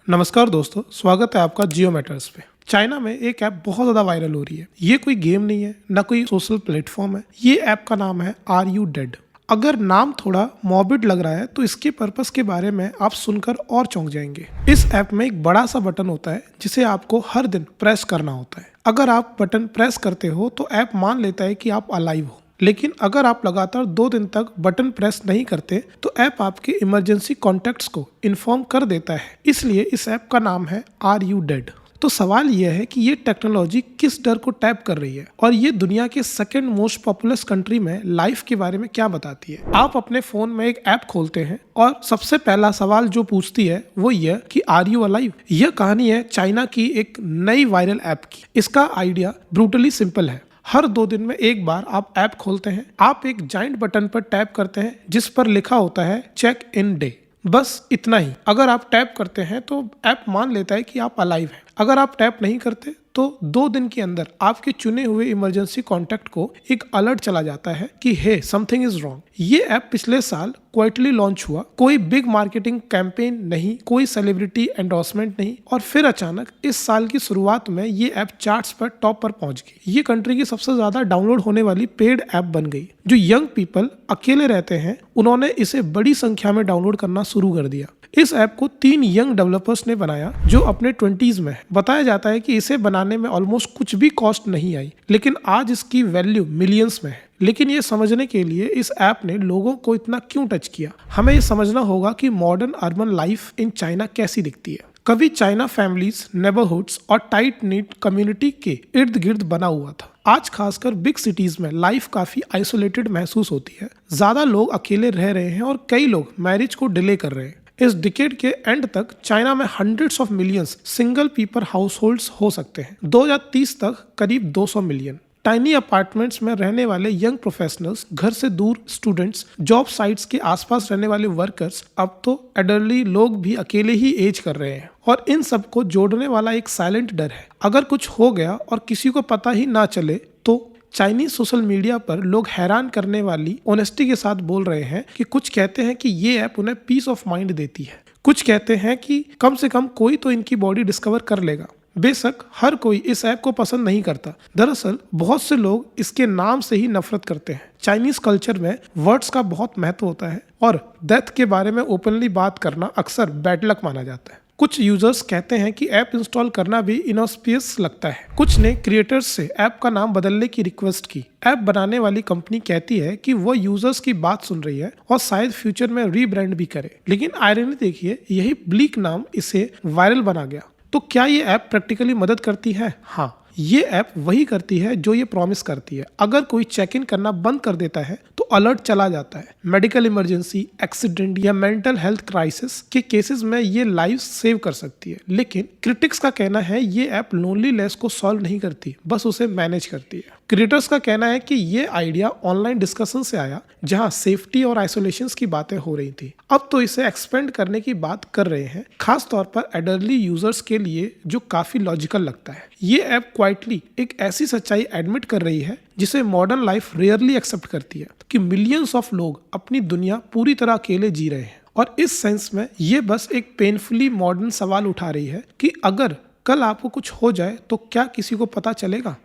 नमस्कार दोस्तों, स्वागत है आपका जियो मैटर्स पे। चाइना में एक ऐप बहुत ज़्यादा वायरल हो रही है। ये कोई गेम नहीं है, ना कोई सोशल प्लेटफॉर्म है। ये ऐप का नाम है आर यू डेड। अगर नाम थोड़ा मॉर्बिड लग रहा है तो इसके पर्पस के बारे में आप सुनकर और चौंक जाएंगे। इस ऐप में एक बड़ा सा बटन होता है जिसे आपको हर दिन प्रेस करना होता है। अगर आप बटन प्रेस करते हो तो ऐप मान लेता है कि आप अलाइव हो, लेकिन अगर आप लगातार 2 दिन तक बटन प्रेस नहीं करते तो ऐप आपके इमरजेंसी कॉन्टैक्ट्स को इन्फॉर्म कर देता है। इसलिए इस ऐप का नाम है आर यू डेड। तो सवाल यह है कि ये टेक्नोलॉजी किस डर को टैप कर रही है और ये दुनिया के सेकंड मोस्ट पॉपुलस कंट्री में लाइफ के बारे में क्या बताती है। आप अपने फोन में एक ऐप खोलते हैं और सबसे पहला सवाल जो पूछती है वो यह कि आर यू अलाइव। यह कहानी है चाइना की एक नई वायरल ऐप की। इसका आइडिया ब्रूटली सिंपल है। हर 2 दिन में एक बार आप ऐप खोलते हैं, आप एक जाइंट बटन पर टैप करते हैं जिस पर लिखा होता है चेक इन डे। बस इतना ही। अगर आप टैप करते हैं तो ऐप मान लेता है कि आप अलाइव हैं। अगर आप टैप नहीं करते तो 2 दिन के अंदर आपके चुने हुए इमरजेंसी कॉन्टैक्ट को एक अलर्ट चला जाता है कि हे समथिंग इज रॉन्ग। ये ऐप पिछले साल क्वाइटली लॉन्च हुआ। कोई बिग मार्केटिंग कैंपेन नहीं, कोई सेलिब्रिटी एंडोर्समेंट नहीं, और फिर अचानक इस साल की शुरुआत में ये ऐप चार्ट्स पर टॉप पर पहुंच गई। ये कंट्री की सबसे ज्यादा डाउनलोड होने वाली पेड ऐप बन गई। जो यंग पीपल अकेले रहते हैं उन्होंने इसे बड़ी संख्या में डाउनलोड करना शुरू कर दिया। इस ऐप को 3 यंग डेवलपर्स ने बनाया जो अपने 20s में है। बताया जाता है कि इसे बनाने में ऑलमोस्ट कुछ भी कॉस्ट नहीं आई, लेकिन आज इसकी वैल्यू मिलियंस में है। लेकिन ये समझने के लिए इस ऐप ने लोगों को इतना क्यों टच किया, हमें ये समझना होगा कि modern urban life in China कैसी दिखती है। कभी चाइना फैमिलीज, नेबरहुड्स और टाइट नीट कम्युनिटी के इर्द गिर्द बना हुआ था। आज खासकर बिग सिटीज में लाइफ काफी आइसोलेटेड महसूस होती है। ज्यादा लोग अकेले रह रहे हैं और कई लोग मैरिज को डिले कर रहे हैं। इस डिकेड के एंड तक चाइना में hundreds of millions single people households हो सकते हैं। 2030 तक करीब 200 मिलियन। टाइनी अपार्टमेंट्स में रहने वाले यंग प्रोफेशनल्स, घर से दूर स्टूडेंट्स, जॉब साइट्स के आसपास रहने वाले वर्कर्स, अब तो एडल्टरी लोग भी अकेले ही एज कर रहे हैं। और इन सबको जोड़ने वाला एक साइलेंट डर है। अगर कुछ हो गया और किसी को पता ही ना चले तो चाइनीज सोशल मीडिया पर लोग हैरान करने वाली ऑनेस्टी के साथ बोल रहे हैं कि कुछ कहते हैं कि ये ऐप उन्हें पीस ऑफ माइंड देती है। कुछ कहते हैं कि कम से कम कोई तो इनकी बॉडी डिस्कवर कर लेगा। बेशक हर कोई इस ऐप को पसंद नहीं करता। दरअसल बहुत से लोग इसके नाम से ही नफरत करते हैं। चाइनीज कल्चर में वर्ड्स का बहुत महत्व होता है और डेथ के बारे में ओपनली बात करना अक्सर बैड लक माना जाता है। कुछ यूजर्स कहते हैं कि ऐप इंस्टॉल करना भी इनऑस्पियस लगता है। कुछ ने क्रिएटर्स से ऐप का नाम बदलने की रिक्वेस्ट की। ऐप बनाने वाली कंपनी कहती है कि वो यूजर्स की बात सुन रही है और शायद फ्यूचर में रीब्रांड भी करे। लेकिन आयरनी देखिए, यही ब्लीक नाम इसे वायरल बना गया। तो क्या ये ऐप प्रैक्टिकली मदद करती है? हाँ, ये ऐप वही करती है जो ये प्रॉमिस करती है। अगर कोई चेक इन करना बंद कर देता है तो अलर्ट चला जाता है। मेडिकल इमरजेंसी, एक्सीडेंट या मेंटल हेल्थ क्राइसिस के केसेस में ये लाइफ सेव कर सकती है। लेकिन क्रिटिक्स का कहना है ये ऐप लोनलीनेस को सॉल्व नहीं करती, बस उसे मैनेज करती है। क्रिएटर्स का कहना है कि ये आइडिया ऑनलाइन डिस्कशन से आया जहां सेफ्टी और आइसोलेशन की बातें हो रही थी। अब तो इसे एक्सपेंड करने की बात कर रहे हैं, खास तौर पर एडल्टरी यूजर्स के लिए, जो काफी लॉजिकल लगता है। ये ऐप क्वाइटली एक ऐसी सच्चाई एडमिट कर रही है जिसे मॉडर्न लाइफ रेयरली एक्सेप्ट करती है, कि मिलियंस ऑफ लोग अपनी दुनिया पूरी तरह अकेले जी रहे हैं। और इस सेंस में ये बस एक पेनफुली मॉडर्न सवाल उठा रही है कि अगर कल आपको कुछ हो जाए तो क्या किसी को पता चलेगा?